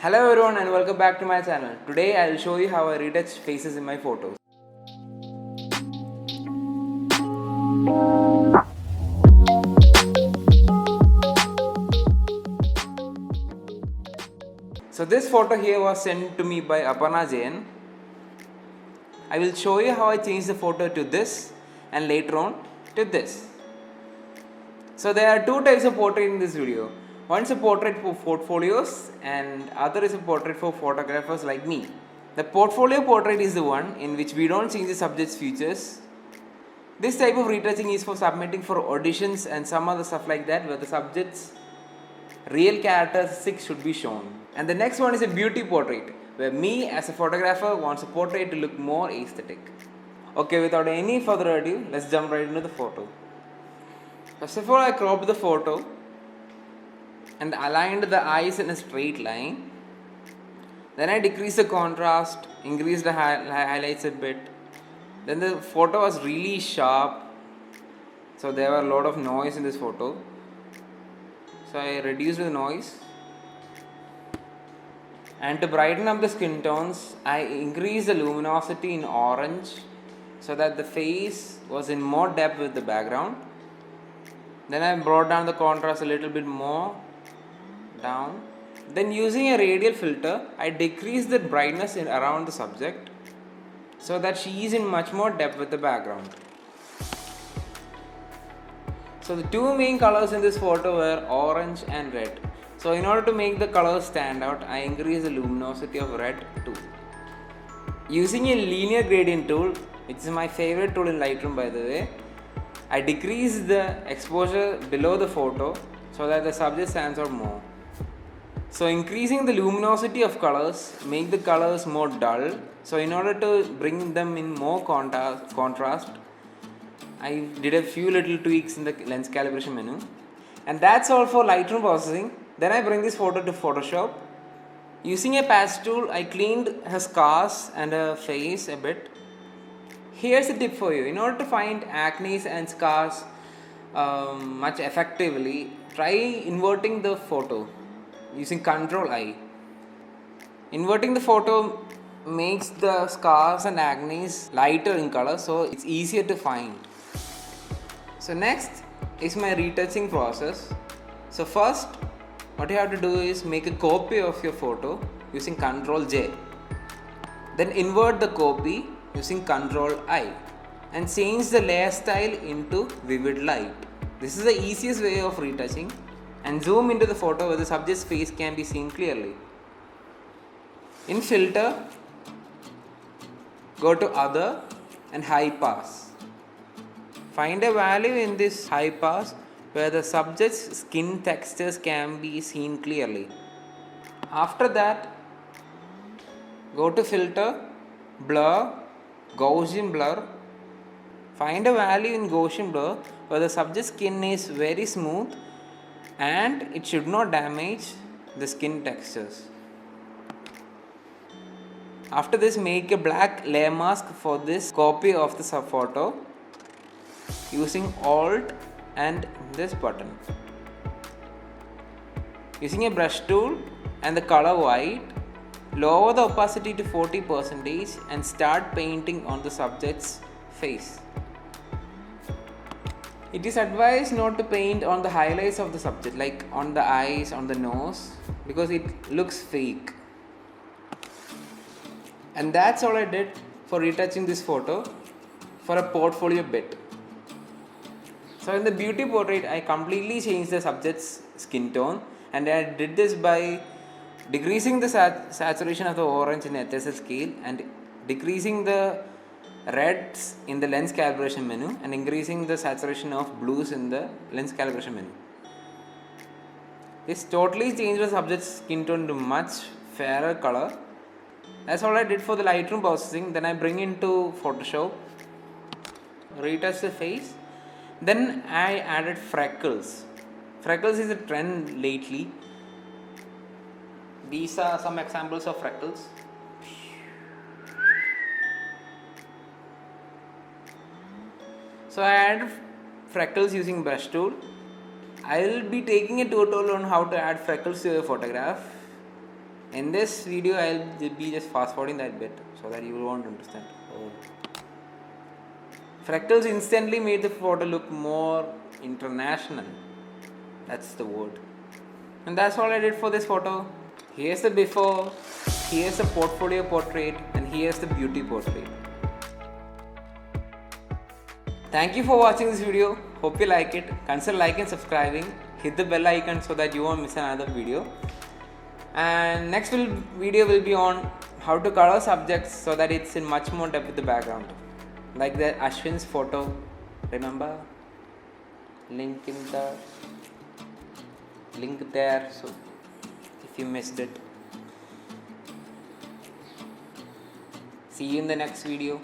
Hello everyone and welcome back to my channel. Today I will show you how I retouch faces in my photos. So this photo here was sent to me by Aparna Jain. I will show you how I change the photo to this and later on to this. So there are two types of portrait in this video. One is a portrait for portfolios and other is a portrait for photographers like me. The portfolio portrait is the one in which we don't change the subject's features. This type of retouching is for submitting for auditions and some other stuff like that where the subject's real characteristics should be shown. And the next one is a beauty portrait where me as a photographer wants a portrait to look more aesthetic. Okay, without any further ado, let's jump right into the photo. First of all, I cropped the photo and aligned the eyes in a straight line. Then I decreased the contrast, increased the highlights a bit. Then the photo was really sharp, so there were a lot of noise in this photo. So I reduced the noise. And to brighten up the skin tones, I increased the luminosity in orange so that the face was in more depth with the background. Then I brought down the contrast a little bit more down. Then using a radial filter, I decreased the brightness around the subject so that she is in much more depth with the background. So the two main colors in this photo were orange and red. So in order to make the colors stand out, I increased the luminosity of red too. Using a linear gradient tool, which is my favorite tool in Lightroom by the way, I decreased the exposure below the photo so that the subject stands out more. So increasing the luminosity of colors make the colors more dull. So in order to bring them in more contrast, I did a few little tweaks in the lens calibration menu. And that's all for Lightroom processing. Then I bring this photo to Photoshop. Using a patch tool, I cleaned her scars and her face a bit. Here's a tip for you. In order to find acne and scars much effectively, try inverting the photo using Ctrl I. Inverting the photo makes the scars and acne lighter in color, so it's easier to find. So next is my retouching process. So first, what you have to do is make a copy of your photo using Ctrl J. Then invert the copy using Ctrl I and change the layer style into vivid light. This is the easiest way of retouching, and zoom into the photo where the subject's face can be seen clearly. In filter, go to other and high pass. Find a value in this high pass where the subject's skin textures can be seen clearly. After that, go to filter, blur, Gaussian Blur. Find a value in Gaussian Blur where the subject's skin is very smooth and it should not damage the skin textures. After this, make a black layer mask for this copy of the photo using Alt and this button. Using a brush tool and the color white, lower the opacity to 40% and start painting on the subject's face. It is advised not to paint on the highlights of the subject, like on the eyes, on the nose, because it looks fake. And that's all I did for retouching this photo for a portfolio bit. So in the beauty portrait, I completely changed the subject's skin tone, and I did this by decreasing the saturation of the orange in HSL scale and decreasing the reds in the lens calibration menu and increasing the saturation of blues in the lens calibration menu. This totally changed the subject's skin tone to much fairer color. That's all I did for the Lightroom processing. Then I bring into Photoshop, retouch the face. Then I added freckles. Freckles is a trend lately. These are some examples of freckles. So I added freckles using brush tool. I will be taking a tutorial on how to add freckles to your photograph In this video, I'll be just fast forwarding that bit so that you won't understand. Oh. Fractals instantly made the photo look more international. That's the word. And that's all I did for this photo. Here's the before, here's the portfolio portrait, and here's the beauty portrait. Thank you for watching this video. Hope you like it. Consider liking and subscribing. Hit the bell icon so that you won't miss another video. And next video will be on how to color subjects so that it's in much more depth with the background. Like the Ashwin's photo. Remember? Link there. So if you missed it. See you in the next video.